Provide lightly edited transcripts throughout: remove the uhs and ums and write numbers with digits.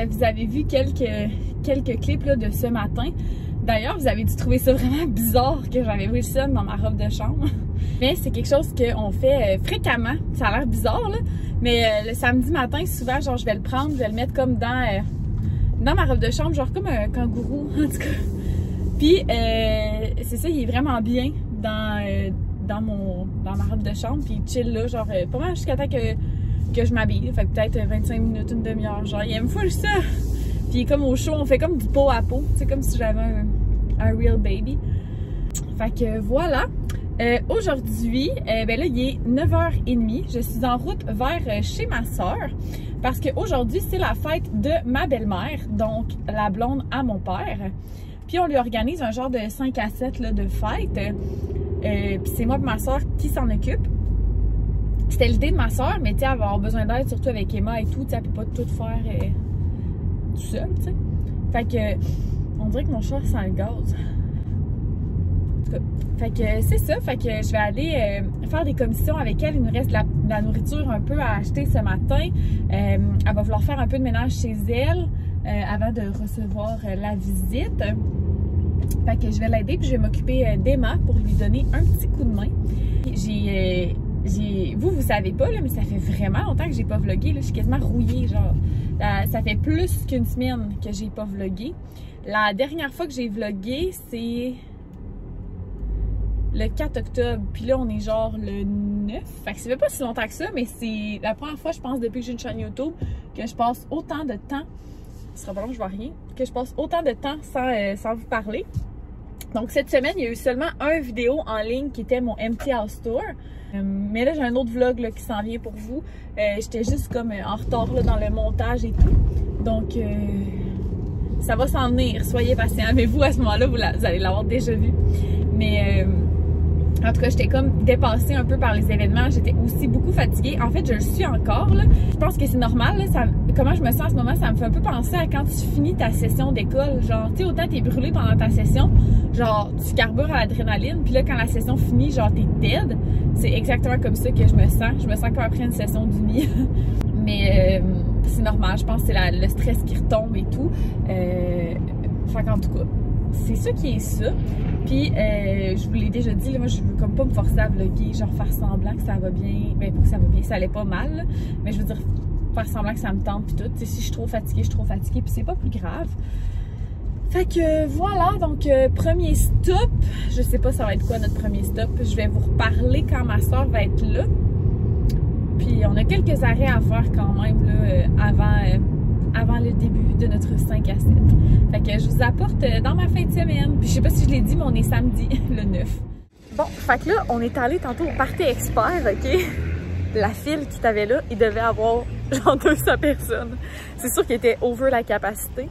Vous avez vu quelques clips là, de ce matin. D'ailleurs, vous avez dû trouver ça vraiment bizarre que j'avais Wilson dans ma robe de chambre. Mais c'est quelque chose qu'on fait fréquemment. Ça a l'air bizarre, là. Mais le samedi matin, souvent, genre, je vais le prendre, je vais le mettre comme dans ma robe de chambre, genre comme un kangourou, en tout cas. Puis, c'est ça, il est vraiment bien dans ma robe de chambre. Puis, il chill là, genre, pas mal jusqu'à temps que je m'habille. Fait peut-être 25 minutes, une demi-heure. Genre, il aime full ça. Puis comme au show, on fait comme du pot à pot. C'est comme si j'avais un real baby. Fait que voilà. Aujourd'hui, ben là, il est 9h30. Je suis en route vers chez ma soeur. Parce qu'aujourd'hui, c'est la fête de ma belle-mère. Donc, la blonde à mon père. Puis on lui organise un genre de 5 à 7 là, de fête. Puis c'est moi et ma soeur qui s'en occupe. C'était l'idée de ma soeur, mais tu sais, elle va avoir besoin d'aide, surtout avec Emma et tout, tu sais, elle peut pas tout faire tout seul, tu sais. Fait que, on dirait que mon chat sent le gaz. En tout cas, fait que c'est ça, fait que je vais aller faire des commissions avec elle. Il nous reste de la nourriture un peu à acheter ce matin. Elle va vouloir faire un peu de ménage chez elle avant de recevoir la visite. Fait que je vais l'aider, puis je vais m'occuper d'Emma pour lui donner un petit coup de main. Vous savez pas, là, mais ça fait vraiment longtemps que j'ai pas vlogué. Là. Je suis quasiment rouillée, genre. Ça fait plus qu'une semaine que j'ai pas vlogué. La dernière fois que j'ai vlogué, c'est le 4 octobre. Puis là, on est genre le 9. Fait que ça fait pas si longtemps que ça, mais c'est la première fois, je pense, depuis que j'ai une chaîne YouTube, que je passe autant de temps. Ce sera pas long, je vois rien. Que je passe autant de temps sans vous parler. Donc cette semaine, il y a eu seulement une vidéo en ligne qui était mon Empty House Tour. Mais là, j'ai un autre vlog là, qui s'en vient pour vous. J'étais juste comme en retard là, dans le montage et tout. Donc, ça va s'en venir. Soyez patients. Mais vous, à ce moment-là, vous allez l'avoir déjà vu. Mais en tout cas, j'étais comme dépassée un peu par les événements. J'étais aussi beaucoup fatiguée. En fait, je le suis encore. Là. Je pense que c'est normal. Là. Comment je me sens en ce moment, ça me fait un peu penser à quand tu finis ta session d'école. Genre, tu sais, autant t'es brûlé pendant ta session, genre, tu carbures à l'adrénaline. Puis là, quand la session finit, genre, t'es dead. C'est exactement comme ça que je me sens. Je me sens comme après une session d'uni. Mais c'est normal. Je pense que c'est le stress qui retombe et tout. Fait qu'en tout cas, c'est ça qui est ça. Puis, je vous l'ai déjà dit, là, moi, je veux comme pas me forcer à vlogger, genre faire semblant que ça va bien. Ben, pas que ça va bien, ça allait pas mal, là. Mais je veux dire, faire semblant que ça me tente, puis tout. T'sais, si je suis trop fatiguée, je suis trop fatiguée, puis c'est pas plus grave. Fait que voilà, donc premier stop. Je sais pas ça va être quoi notre premier stop. Je vais vous reparler quand ma soeur va être là. Puis on a quelques arrêts à faire quand même là, avant le début de notre 5 à 7. Fait que je vous apporte dans ma fin de semaine. Puis je sais pas si je l'ai dit, mais on est samedi, le 9. Bon, fait que là, on est allé tantôt au Party Expert, ok? La file qui t'avait là, il devait avoir genre 200 personnes. C'est sûr qu'il était over la capacité.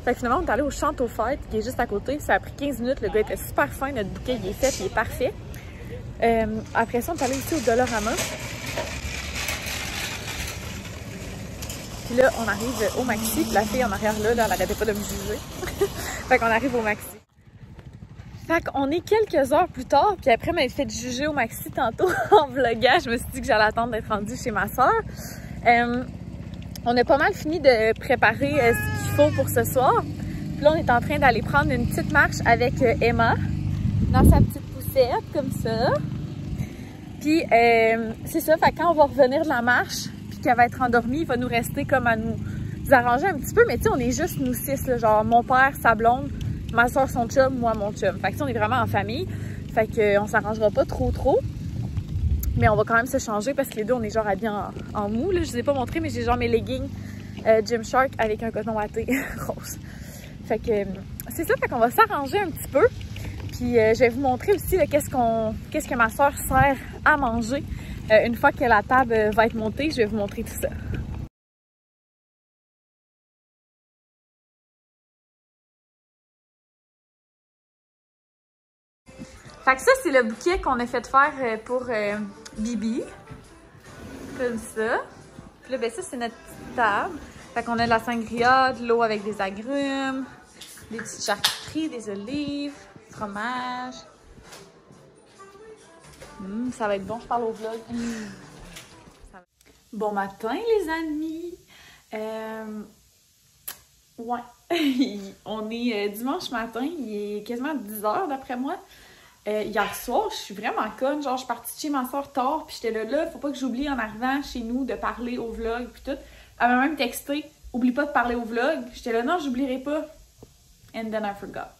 Fait que finalement, on est allé au Chante aux Fêtes, qui est juste à côté. Ça a pris 15 minutes. Le gars était super fin. Notre bouquet, il est fait, il est parfait. Après ça, on est allé aussi au Dollarama. Puis là, on arrive au Maxi. Puis la fille en arrière là, elle n'arrêtait pas de me juger. Fait qu'on arrive au Maxi. Fait qu'on est quelques heures plus tard. Puis après m'être fait juger au Maxi tantôt en vloguant, je me suis dit que j'allais attendre d'être rendue chez ma soeur. On a pas mal fini de préparer ce qu'il faut pour ce soir. Puis là, on est en train d'aller prendre une petite marche avec Emma dans sa petite poussette, comme ça. Puis, c'est ça, fait que quand on va revenir de la marche, puis qu'elle va être endormie, il va nous rester comme à nous arranger un petit peu. Mais tu sais, on est juste nous 6, là, genre mon père, sa blonde, ma soeur, son chum, moi, mon chum. Fait que on est vraiment en famille. Fait qu'on s'arrangera pas trop. Mais on va quand même se changer parce que les deux, on est genre habillés en mou. Là. Je vous ai pas montré, mais j'ai genre mes leggings Gymshark avec un coton watté rose. Fait que c'est ça, fait qu'on va s'arranger un petit peu. Puis je vais vous montrer aussi qu'est-ce que ma soeur sert à manger. Une fois que la table va être montée, je vais vous montrer tout ça. Fait que ça, c'est le bouquet qu'on a fait faire pour Bibi. Comme ça. Puis là, ben ça, c'est notre petite table. Fait qu'on a de la sangria, de l'eau avec des agrumes, des petites charcuteries, des olives, fromage. Ça va être bon, je parle au vlog. Bon matin, les amis! Ouais, on est dimanche matin, il est quasiment 10 h d'après moi. Hier soir, je suis vraiment conne, genre je suis partie de chez ma soeur tard, puis j'étais là, faut pas que j'oublie en arrivant chez nous de parler au vlog, puis tout. Elle m'a même texté, oublie pas de parler au vlog. J'étais là, non, j'oublierai pas. And then I forgot.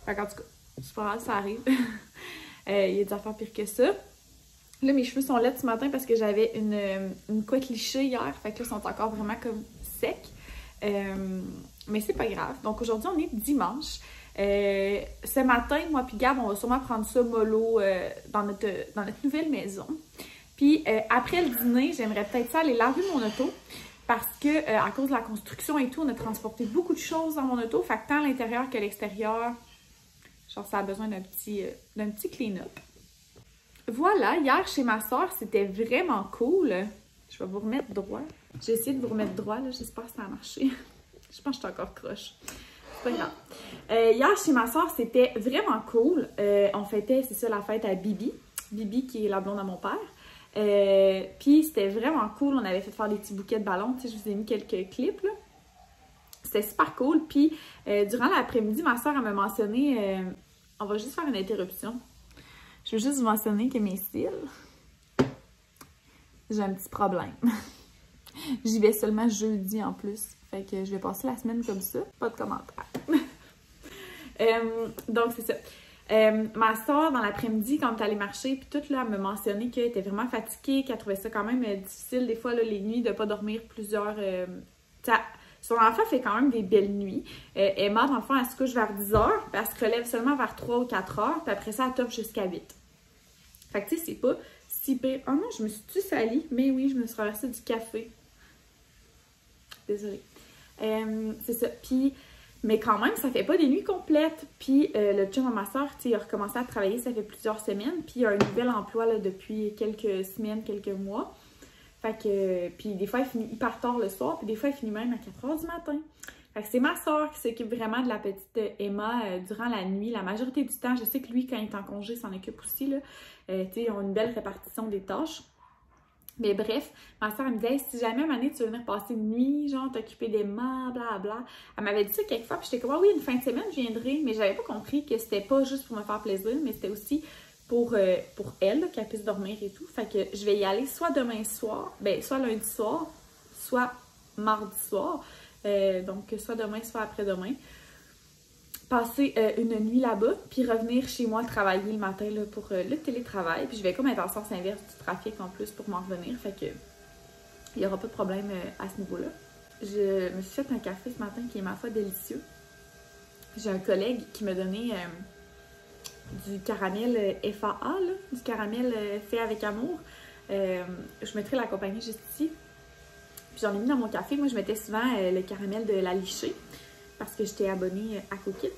Fait qu'en tout cas, c'est pas grave, ça arrive. Il y a des affaires pires que ça. Là, mes cheveux sont laids ce matin parce que j'avais une couette lichée hier, fait que là, ils sont encore vraiment comme secs. Mais c'est pas grave. Donc aujourd'hui, on est dimanche. Ce matin, moi puis Gab, on va sûrement prendre ça mollo dans notre nouvelle maison. Puis après le dîner, j'aimerais peut-être ça aller laver mon auto parce que à cause de la construction et tout, on a transporté beaucoup de choses dans mon auto. Fait que tant à l'intérieur que l'extérieur, genre ça a besoin d'un petit clean-up. Voilà, hier chez ma soeur, c'était vraiment cool. Je vais vous remettre droit. J'ai essayé de vous remettre droit, là, j'espère que ça a marché. Je pense que je suis encore croche. C'est pas grave. Hier, chez ma soeur, c'était vraiment cool. On fêtait, c'est ça, la fête à Bibi. Bibi, qui est la blonde à mon père. Puis, c'était vraiment cool. On avait fait faire des petits bouquets de ballons. Tu sais, je vous ai mis quelques clips, là. C'était super cool. Puis, durant l'après-midi, ma soeur, elle m'a mentionné... on va juste faire une interruption. Je veux juste vous mentionner que mes cils... J'ai un petit problème. J'y vais seulement jeudi en plus. Fait que je vais passer la semaine comme ça. Pas de commentaires. Donc, c'est ça. Ma soeur, dans l'après-midi, quand elle est allée marcher, puis tout, là, elle m'a mentionné qu'elle était vraiment fatiguée, qu'elle trouvait ça quand même difficile, des fois, là, les nuits, de ne pas dormir plusieurs... son enfant fait quand même des belles nuits. Emma, dans le fond, elle se couche vers 10 h, puis elle se relève seulement vers 3 ou 4 h, puis après ça, elle top jusqu'à 8. Fait que, tu sais, c'est pas si pire. Oh non, je me suis-tu salie? Mais oui, je me suis renversée du café. Désolée. C'est ça. Puis, mais quand même, ça fait pas des nuits complètes. Puis, le chum à ma soeur, tu sais, il a recommencé à travailler, ça fait plusieurs semaines. Puis, il a un nouvel emploi, là, depuis quelques semaines, quelques mois. Fait que, puis des fois, il finit hyper tard le soir, puis des fois, il finit même à 4 h du matin. Fait que c'est ma soeur qui s'occupe vraiment de la petite Emma durant la nuit. La majorité du temps, je sais que lui, quand il est en congé, s'en occupe aussi, là. Tu sais, ils ont une belle répartition des tâches. Mais bref, ma soeur, elle me disait, hey, si jamais, à un moment donné, tu veux venir passer une nuit, genre, t'occuper d'Emma, blablabla. Elle m'avait dit ça quelquefois, puis j'étais comme, ah oui, une fin de semaine, je viendrai. Mais j'avais pas compris que c'était pas juste pour me faire plaisir, mais c'était aussi pour elle, qu'elle puisse dormir et tout. Fait que je vais y aller soit demain soir, ben soit lundi soir, soit mardi soir. Donc, soit demain, soit après-demain. Passer une nuit là-bas, puis revenir chez moi travailler le matin là, pour le télétravail. Puis je vais comme être en sens inverse du trafic en plus pour m'en revenir. Fait que il n'y aura pas de problème à ce niveau-là. Je me suis fait un café ce matin qui est, ma foi, délicieux. J'ai un collègue qui m'a donné du caramel FAA, là, du caramel fait avec amour. Je mettrai la compagnie juste ici. Puis j'en ai mis dans mon café. Moi, je mettais souvent le caramel de la lichée parce que j'étais abonnée à Cookit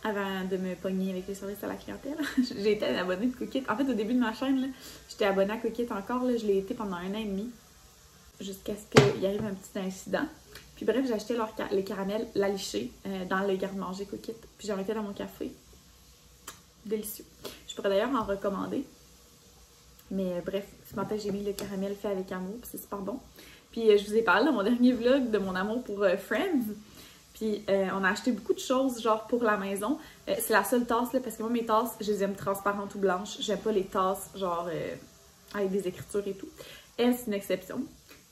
avant de me pogner avec les services à la clientèle. J'ai été abonnée de Cookit. En fait, au début de ma chaîne, j'étais abonnée à Cookit encore. Là, je l'ai été pendant 1 an et demi jusqu'à ce qu'il arrive un petit incident. Puis bref, j'ai acheté les caramels la lichée dans le garde-manger Cookit. Puis j'en mettais dans mon café. Délicieux. Je pourrais d'ailleurs en recommander. Mais bref, ce matin, j'ai mis le caramel fait avec amour, puis c'est super bon. Puis je vous ai parlé dans mon dernier vlog de mon amour pour Friends. Puis on a acheté beaucoup de choses, genre pour la maison. C'est la seule tasse, là, parce que moi, mes tasses, je les aime transparentes ou blanches. J'aime pas les tasses, genre, avec des écritures et tout. Elle, c'est une exception.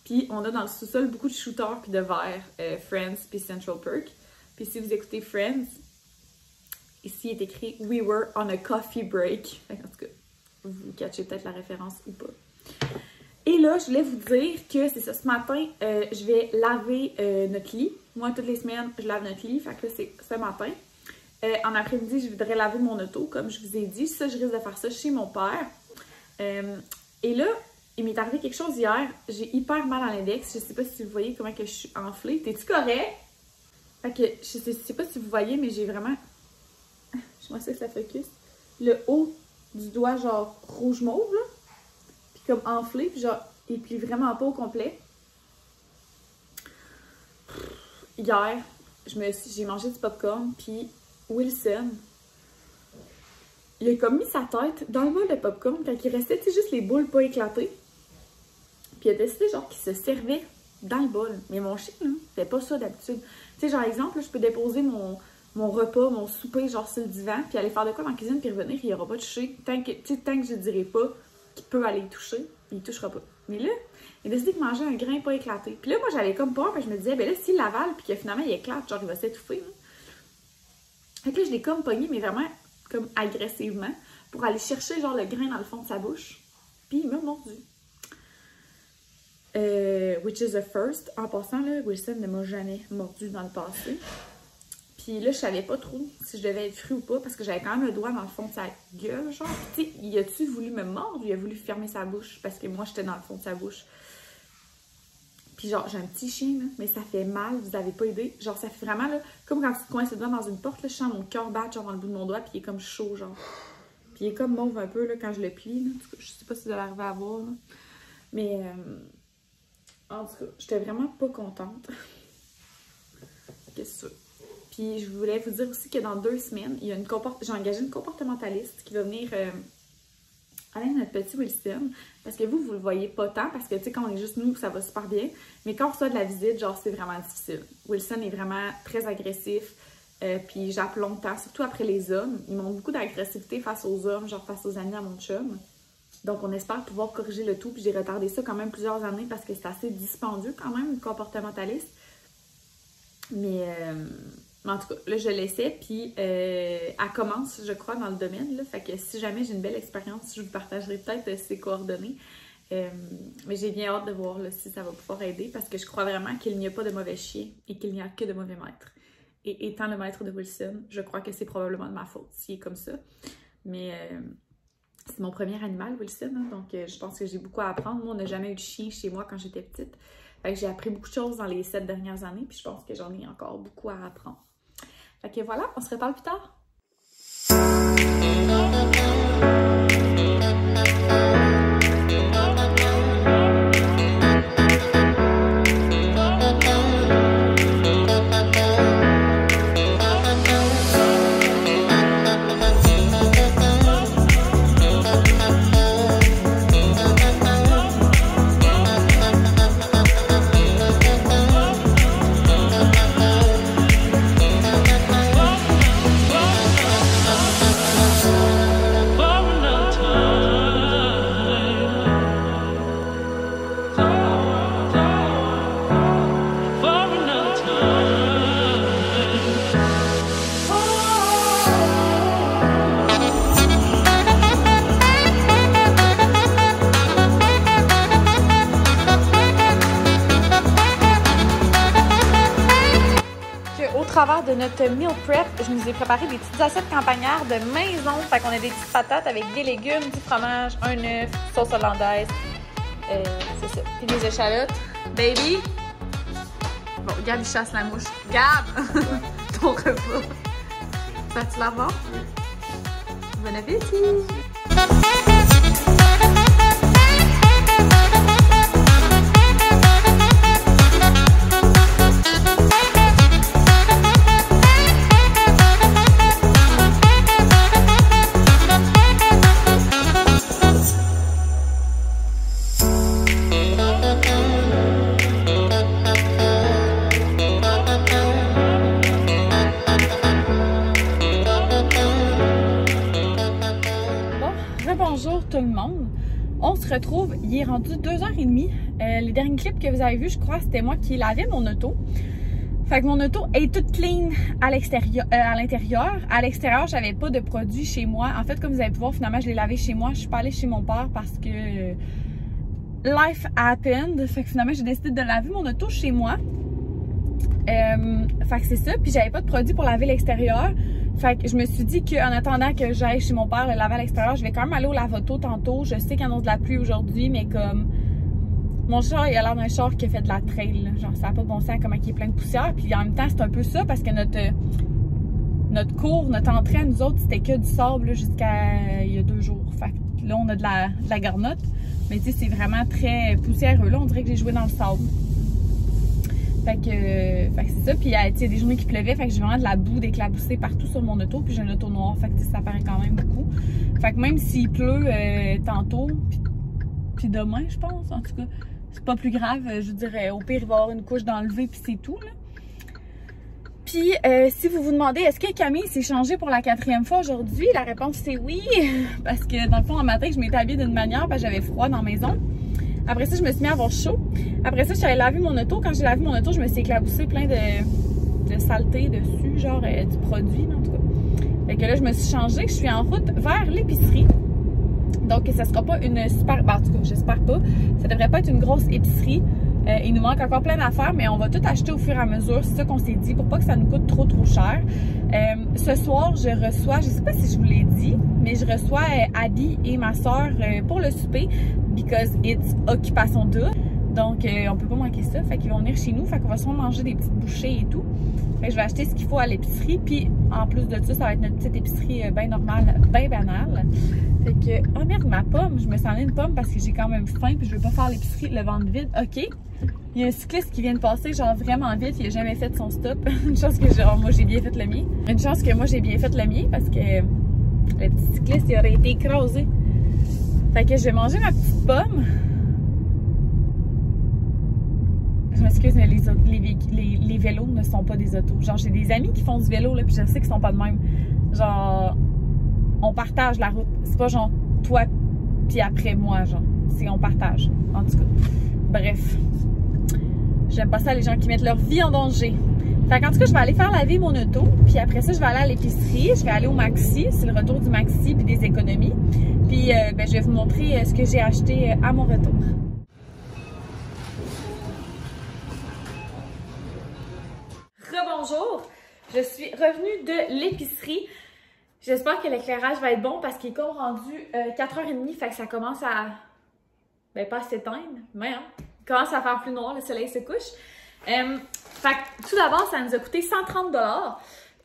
Puis on a dans le sous-sol beaucoup de shooters puis de verres Friends puis Central Perk. Puis si vous écoutez Friends, ici est écrit « We were on a coffee break ». En tout cas, vous catchez peut-être la référence ou pas. Et là, je voulais vous dire que c'est ça, ce matin, je vais laver notre lit. Moi, toutes les semaines, je lave notre lit, fait que là, c'est ce matin. En après-midi, je voudrais laver mon auto, comme je vous ai dit. Ça, je risque de faire ça chez mon père. Et là, il m'est arrivé quelque chose hier. J'ai hyper mal à l'index. Je sais pas si vous voyez comment que je suis enflée. T'es-tu correct? Fait que je sais pas si vous voyez, mais j'ai vraiment... Je pense que ça focus. Le haut du doigt, genre rouge-mauve, là. Puis comme enflé, puis genre, il plie vraiment pas au complet. Hier, j'ai mangé du popcorn, puis Wilson, il a comme mis sa tête dans le bol de popcorn quand il restait, tu sais, juste les boules pas éclatées. Puis il a décidé, genre, qu'il se servait dans le bol. Mais mon chien, là, fait pas ça d'habitude. Tu sais, genre, exemple, là, je peux déposer mon repas, mon souper, genre, sur le divan, puis aller faire de quoi dans la cuisine, puis revenir, il aura pas touché. Tant que je dirai pas qu'il peut aller toucher, il touchera pas. Mais là, il a décidé de manger un grain pas éclaté. Puis là, moi, j'avais comme peur, puis je me disais, ben là, s'il l'avale, puis que finalement, il éclate, genre, il va s'étouffer, là. Fait que là, je l'ai comme pogné, mais vraiment comme agressivement, pour aller chercher genre le grain dans le fond de sa bouche. Puis il m'a mordu. Which is a first. En passant, là, Wilson ne m'a jamais mordu dans le passé. Puis là, je savais pas trop si je devais être fru ou pas, parce que j'avais quand même le doigt dans le fond de sa gueule, genre. Tu sais, il a-tu voulu me mordre ou il a voulu fermer sa bouche? Parce que moi, j'étais dans le fond de sa bouche. Puis genre, j'ai un petit chien, là, mais ça fait mal, vous avez pas idée. Genre, ça fait vraiment, là, comme quand tu te coinces le doigt dans une porte, là, je sens mon cœur battre, genre, dans le bout de mon doigt, puis il est comme chaud, genre. Puis il est comme mauve un peu, là, quand je le plie, là. En tout cas, je sais pas si vous allez arriver à voir, là. Mais, en tout cas, j'étais vraiment pas contente. Qu'est-ce que c'est? Puis je voulais vous dire aussi que dans 2 semaines, il y a j'ai engagé une comportementaliste qui va venir... avec notre petit Wilson, parce que vous le voyez pas tant, parce que, tu sais, quand on est juste nous, ça va super bien, mais quand on reçoit de la visite, genre, c'est vraiment difficile. Wilson est vraiment très agressif, puis jappe longtemps, surtout après les hommes. Ils montrent beaucoup d'agressivité face aux hommes, genre face aux amis à mon chum. Donc, on espère pouvoir corriger le tout, puis j'ai retardé ça quand même plusieurs années, parce que c'est assez dispendieux quand même, une comportementaliste. Mais... en tout cas, là, je l'essaie, puis elle commence, je crois, dans le domaine, là. Fait que si jamais j'ai une belle expérience, je vous partagerai peut-être ses coordonnées. Mais j'ai bien hâte de voir là, si ça va pouvoir aider, parce que je crois vraiment qu'il n'y a pas de mauvais chien et qu'il n'y a que de mauvais maîtres. Et étant le maître de Wilson, je crois que c'est probablement de ma faute s'il est comme ça. Mais c'est mon premier animal, Wilson, hein, donc je pense que j'ai beaucoup à apprendre. Moi, on n'a jamais eu de chien chez moi quand j'étais petite. Fait que j'ai appris beaucoup de choses dans les 7 dernières années, puis je pense que j'en ai encore beaucoup à apprendre. Fait que voilà, on se reparle plus tard. Au travers de notre meal prep, je nous ai préparé des petites assiettes campagnardes de maison. Fait qu'on a des petites patates avec des légumes, du fromage, un œuf, sauce hollandaise. C'est ça. Puis des échalotes. Baby! Bon, Gab, il chasse la mouche. Gab! Ton repas. Vas-tu l'avoir? Bon appétit! Bonjour tout le monde, on se retrouve, il est rendu 2h30, les derniers clips que vous avez vus, je crois, c'était moi qui lavais mon auto. Fait que mon auto est toute clean à l'extérieur, à l'intérieur. À l'extérieur, j'avais pas de produits chez moi. En fait, comme vous allez pouvoir, finalement, je l'ai lavé chez moi. Je suis pas allée chez mon père parce que life happened. Fait que finalement, j'ai décidé de laver mon auto chez moi. Fait que c'est ça. Puis j'avais pas de produit pour laver l'extérieur. Fait que je me suis dit qu'en attendant que j'aille chez mon père le laver à l'extérieur, je vais quand même aller au lave-auto tantôt. Je sais qu'il annonce de la pluie aujourd'hui, mais comme mon char, il a l'air d'un char qui a fait de la trail. Là. Genre, ça n'a pas de bon sens comment il est plein de poussière. Puis en même temps, c'est un peu ça parce que notre cours, notre entrée à nous autres, c'était que du sable jusqu'à il y a 2 jours. Fait que là, on a de la garnotte. Mais tu sais, c'est vraiment très poussiéreux. Là, on dirait que j'ai joué dans le sable. Fait que c'est ça. Puis il y a des journées qui pleuvait. Fait que j'ai vraiment de la boue d'éclaboussée partout sur mon auto. Puis j'ai une auto noire. Fait que ça paraît quand même beaucoup. Fait que même s'il pleut tantôt, puis demain, je pense, en tout cas, c'est pas plus grave. Je dirais, au pire, il va y avoir une couche d'enlever, puis c'est tout, là. Puis, si vous vous demandez, est-ce que Camille s'est changée pour la 4e fois aujourd'hui? La réponse, c'est oui. Parce que, dans le fond, en matin, je m'étais habillée d'une manière parce que j'avais froid dans la maison. Après ça, je me suis mis à avoir chaud. Après ça, je suis allée laver mon auto. Quand j'ai lavé mon auto, je me suis éclaboussée plein de saleté dessus, genre du produit, en tout cas. Fait que là, je me suis changée. Je suis en route vers l'épicerie. Donc, ça sera pas une super... Ben, en tout cas, j'espère pas. Ça devrait pas être une grosse épicerie. Il nous manque encore plein d'affaires, mais on va tout acheter au fur et à mesure. C'est ça qu'on s'est dit, pour pas que ça nous coûte trop cher. Ce soir, je reçois, je sais pas si je vous l'ai dit, mais je reçois Abby et ma soeur pour le souper, because it's occupation double. Donc, on peut pas manquer ça. Fait qu'ils vont venir chez nous. Fait qu'on va sûrement manger des petites bouchées et tout. Fait que je vais acheter ce qu'il faut à l'épicerie. Puis, en plus de ça, ça va être notre petite épicerie bien normale, bien banale. Fait que, oh merde, ma pomme. Je me sens une pomme parce que j'ai quand même faim. Puis, je veux pas faire l'épicerie le ventre vide. OK. Il y a un cycliste qui vient de passer, genre vraiment vite. Il a jamais fait son stop. Une chance que, genre, moi, j'ai bien fait le mien. Une chance que moi, j'ai bien fait le mien parce que le petit cycliste, il aurait été écrasé. Fait que je vais manger ma petite pomme. Je m'excuse, mais les vélos ne sont pas des autos. Genre, j'ai des amis qui font du vélo, là, puis je sais qu'ils sont pas de même. Genre, on partage la route. C'est pas genre toi, puis après moi, genre. C'est on partage. En tout cas. Bref. J'aime pas ça, les gens qui mettent leur vie en danger. Fait qu'en tout cas, je vais aller faire laver mon auto. Puis après ça, je vais aller à l'épicerie. Je vais aller au Maxi. C'est le retour du Maxi puis des économies. Puis, ben, je vais vous montrer ce que j'ai acheté à mon retour. Rebonjour! Je suis revenue de l'épicerie. J'espère que l'éclairage va être bon parce qu'il est comme rendu 4h30, fait que ça commence à... Ben, pas à s'éteindre, mais hein, il commence à faire plus noir, le soleil se couche. Fait que tout d'abord, ça nous a coûté 130 $.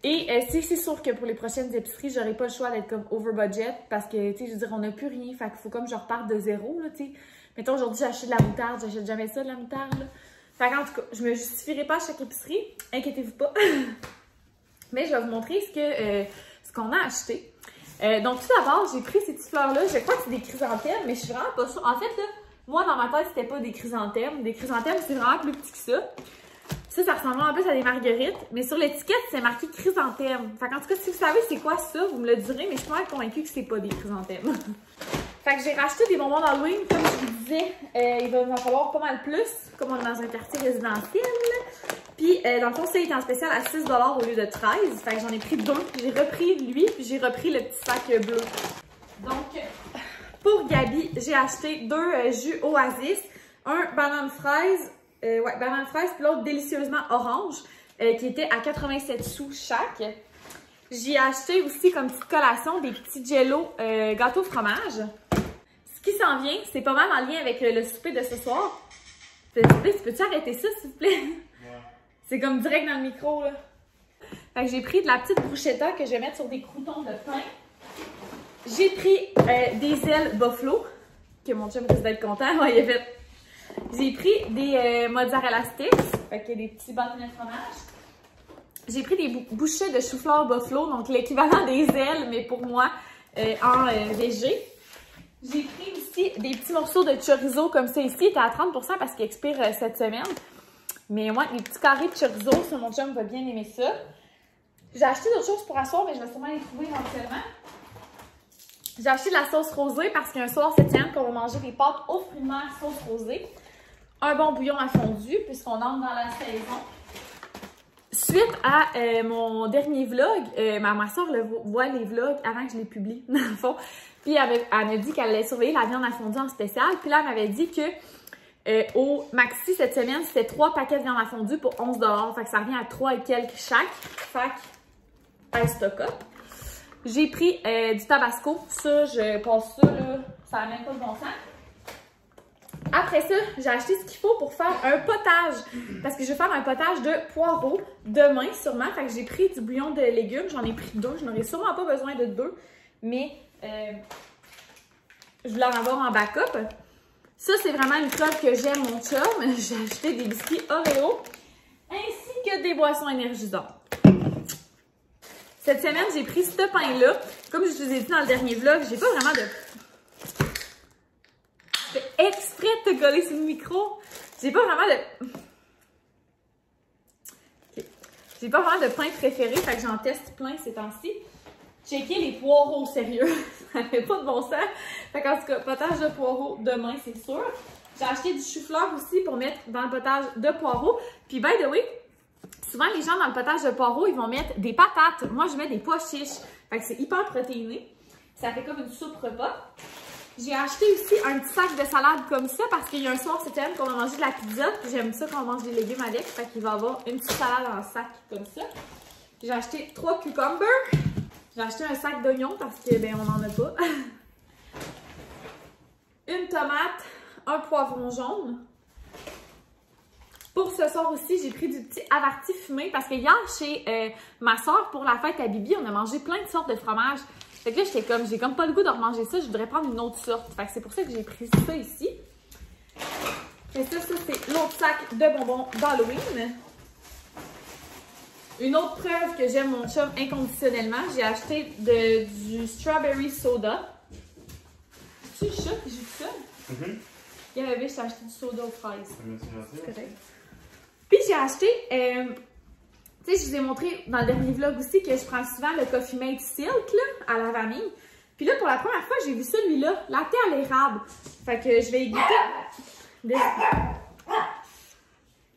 Et c'est sûr que pour les prochaines épiceries, j'aurai pas le choix d'être comme over budget parce que, tu sais, je veux dire, on n'a plus rien. Fait qu'il faut comme je reparte de zéro, là, tu sais. Mettons, aujourd'hui, j'ai acheté de la moutarde. J'achète jamais ça, de la moutarde, là. Fait qu'en tout cas, je me justifierai pas à chaque épicerie. Inquiétez-vous pas. Mais je vais vous montrer ce qu'on a acheté. Donc, tout d'abord, j'ai pris ces petites fleurs-là. Je crois que c'est des chrysanthèmes, mais je suis vraiment pas sûre. En fait, là, moi, dans ma tête, c'était pas des chrysanthèmes. Des chrysanthèmes, c'est vraiment plus petit que ça. Ça ressemble un peu à des marguerites, mais sur l'étiquette, c'est marqué chrysanthème. Fait qu'en tout cas, si vous savez c'est quoi ça, vous me le direz, mais je suis vraiment convaincue que c'est pas des chrysanthèmes. Fait que j'ai racheté des bonbons d'Halloween, comme je vous disais, il va m'en falloir pas mal plus, comme on est dans un quartier résidentiel. Puis, dans le fond, ça, il est en spécial à 6 $ au lieu de 13. Fait que j'en ai pris 2. J'ai repris lui, puis j'ai repris le petit sac bleu. Donc, pour Gabi, j'ai acheté 2 jus Oasis, un banane fraise, banane fraise, puis l'autre délicieusement orange, qui était à 87 sous chaque. J'ai acheté aussi comme petite collation des petits jello gâteau fromage. Ce qui s'en vient, c'est pas mal en lien avec le souper de ce soir. Peux-tu arrêter ça, s'il te plaît? Ouais. C'est comme direct dans le micro, là. Fait que j'ai pris de la petite bruschetta que je vais mettre sur des croûtons de pain. J'ai pris des ailes buffalo, que mon chum risque d'être content. Ouais, il a fait. J'ai pris des mozzarella sticks, fait que des petits bâtonnets de fromage. J'ai pris des bouchées de chou-fleur buffalo, donc l'équivalent des ailes, mais pour moi, en végé. J'ai pris aussi des petits morceaux de chorizo comme ça ici. Il était à 30 % parce qu'il expire cette semaine. Mais moi, les petits carrés de chorizo, ça, mon chum va bien aimer ça. J'ai acheté d'autres choses pour asseoir, mais je vais sûrement les trouver éventuellement. J'ai acheté de la sauce rosée parce qu'un soir, cette semaine, qu'on va manger des pâtes aux fruits de mer sauce rosée. Un bon bouillon à fondu, puisqu'on entre dans la saison. Suite à mon dernier vlog, ma soeur voit les vlogs avant que je les publie, dans le fond. Puis elle m'a dit qu'elle allait surveiller la viande à fondue en spécial. Puis là, elle m'avait dit que au Maxi cette semaine, c'était 3 paquets de viande à fondue pour 11 $. Fait que ça revient à 3 et quelques chaque. Fait que, I stock up. J'ai pris du tabasco. Ça, je passe ça, là, ça n'a même pas de bon sens. Après ça, j'ai acheté ce qu'il faut pour faire un potage. Parce que je vais faire un potage de poireaux demain, sûrement. Fait que j'ai pris du bouillon de légumes. J'en ai pris 2. Je n'aurais sûrement pas besoin de 2. Mais je voulais en avoir en backup. Ça, c'est vraiment une preuve que j'aime mon chum. J'ai acheté des biscuits Oreo ainsi que des boissons énergisantes. Cette semaine, j'ai pris ce pain-là. Comme je vous ai dit dans le dernier vlog, j'ai pas vraiment de... Je fais exprès de te coller sur le micro. J'ai pas vraiment de... Okay. J'ai pas vraiment de pain préféré, fait que j'en teste plein ces temps-ci. Checker les poireaux, sérieux. Ça fait pas de bon sens. Fait qu'en tout cas, potage de poireaux demain, c'est sûr. J'ai acheté du chou-fleur aussi pour mettre dans le potage de poireaux. Puis, by the way, souvent les gens dans le potage de poireaux, ils vont mettre des patates. Moi, je mets des pois chiches. Fait que c'est hyper protéiné. Ça fait comme une soupe repas. J'ai acheté aussi un petit sac de salade comme ça parce qu'il y a un soir cette semaine qu'on va manger de la pizza. Puis j'aime ça qu'on mange des légumes avec. Fait qu'il va y avoir une petite salade en sac comme ça. J'ai acheté 3 cucumbers. J'ai acheté un sac d'oignons parce que, ben, on n'en a pas. Une tomate, un poivron jaune. Pour ce soir aussi, j'ai pris du petit averti fumé parce que hier, chez ma soeur, pour la fête à Bibi, on a mangé plein de sortes de fromages. Fait que là, j'étais comme, j'ai comme pas le goût de remanger ça, je voudrais prendre une autre sorte. Fait que c'est pour ça que j'ai pris ça ici. Et ça c'est l'autre sac de bonbons d'Halloween. Une autre preuve que j'aime mon chum inconditionnellement, j'ai acheté du strawberry soda. C'est ça que j'ai fait ça? Il y avait, j'ai acheté du soda aux fraises. C'est correct. Puis j'ai acheté, tu sais, je vous ai montré dans le dernier vlog aussi que je prends souvent le Coffee Mate Silk là, à la vanille. Puis là, pour la première fois, j'ai vu celui-là, latte à l'érable. Fait que je vais y goûter.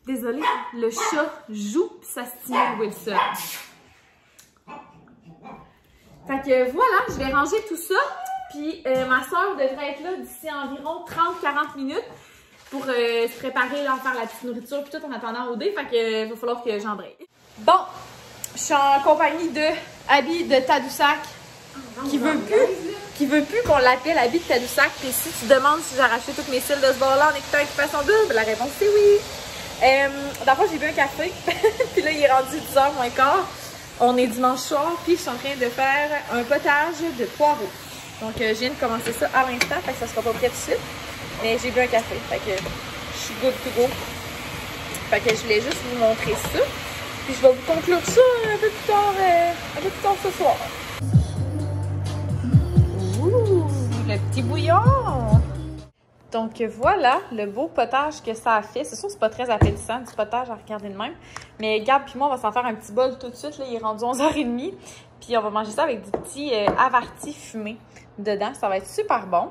Désolée, le chat joue pis ça stimule Wilson. Fait que voilà, je vais ranger tout ça. Puis ma soeur devrait être là d'ici environ 30-40 minutes pour se préparer, là, faire la petite nourriture puis tout en attendant au dé. Fait que va falloir que j'embraye. Bon, je suis en compagnie de Abby de Tadoussac qui veut plus qu'on l'appelle Abby de Tadoussac. Puis si tu demandes si j'ai arraché toutes mes cils de ce bord-là en écoutant Occupation Double, la réponse c'est oui. D'abord, j'ai bu un café, puis là, il est rendu 10h moins quart. On est dimanche soir, puis je suis en train de faire un potage de poireaux. Donc, je viens de commencer ça à l'instant, fait que ça sera pas prêt tout de suite. Mais j'ai bu un café, fait que je suis good to go. Fait que je voulais juste vous montrer ça. Puis je vais vous conclure ça un peu plus tard ce soir. Ouh, le petit bouillon! Donc voilà le beau potage que ça a fait. C'est sûr que c'est pas très appétissant du potage à regarder de même. Mais Gab puis moi, on va s'en faire un petit bol tout de suite. Là, il est rendu 11h30. Puis on va manger ça avec du petit averti fumé dedans. Ça va être super bon.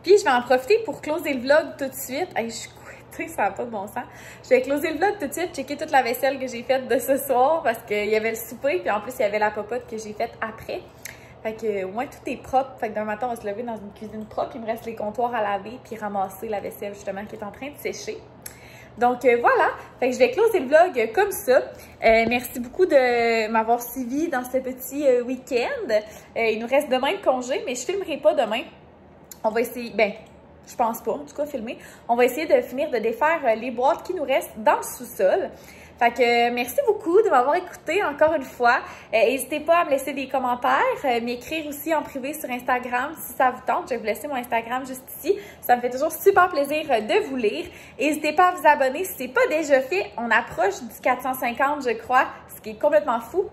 Puis je vais en profiter pour closer le vlog tout de suite. Hey, je suis couettée, ça n'a pas de bon sens. Je vais closer le vlog tout de suite, checker toute la vaisselle que j'ai faite de ce soir. Parce qu'il y avait le souper, puis en plus il y avait la popote que j'ai faite après. Fait que au moins tout est propre. Fait que d'un matin, on va se lever dans une cuisine propre. Il me reste les comptoirs à laver puis ramasser la vaisselle justement qui est en train de sécher. Donc voilà. Fait que je vais closer le vlog comme ça. Merci beaucoup de m'avoir suivi dans ce petit week-end. Il nous reste demain de congé, mais je filmerai pas demain. On va essayer, ben, je pense pas, en tout cas filmer. On va essayer de finir de défaire les boîtes qui nous restent dans le sous-sol. Fait que merci beaucoup de m'avoir écouté encore une fois. N'hésitez pas à me laisser des commentaires, m'écrire aussi en privé sur Instagram si ça vous tente. Je vais vous laisser mon Instagram juste ici. Ça me fait toujours super plaisir de vous lire. N'hésitez pas à vous abonner si ce n'est pas déjà fait. On approche du 450, je crois, ce qui est complètement fou.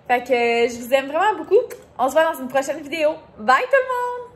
Fait que je vous aime vraiment beaucoup. On se voit dans une prochaine vidéo. Bye tout le monde!